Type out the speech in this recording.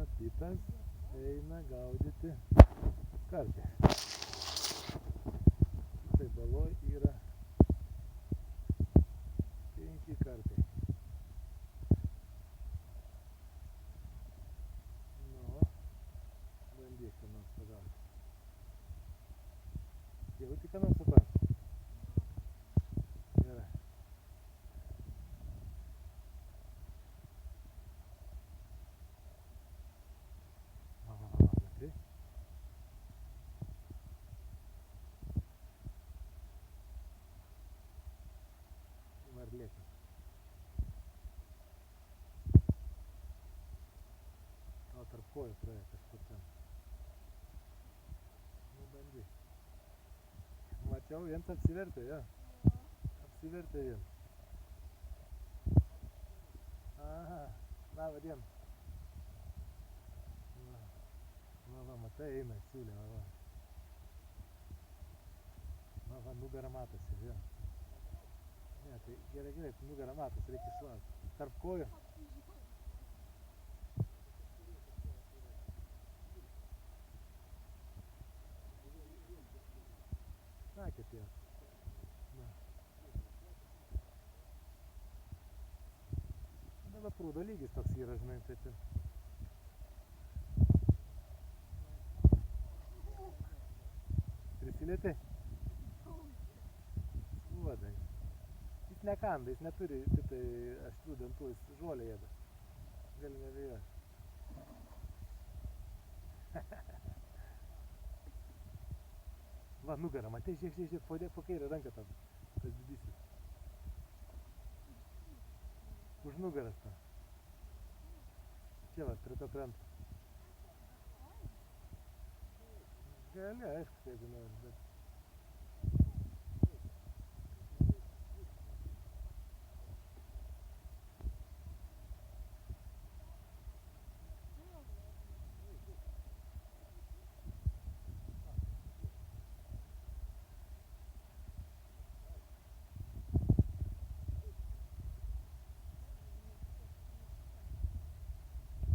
Matytas eina gaudyti karpį. Tai baloj yra 5 karpiai. Nu, bandyk ką nors pagauti. Jauti ką nors supras? Gerai. Matai? Varlėkis. Tau tarp kojų praėjo kažkur ten. Nu, bandyk. Mačiau, viens apsivertė, jo. Apsivertė viens. Aha, laba diena. Va, matai, eina, siūlė, va. Va, nugara matosi, jo. Ne, tai gerai, nugara matosi, reikia išlaukti. Tarp kojų. Sakė tie. Na. Dabar prūdo lygis toks yra, žinai, tai čia. Prisilietė? Uodai. Jis nekanda, jis neturi tai aštrių dantų, jis žolę ėda. Gali nebijoti. Va, nugara, matai, žiūrėk, po kairę ranką tam, tas didysis. Už nugaras tam. Čia va, prie to kranto. Gali, aišku, jeigu nori, bet...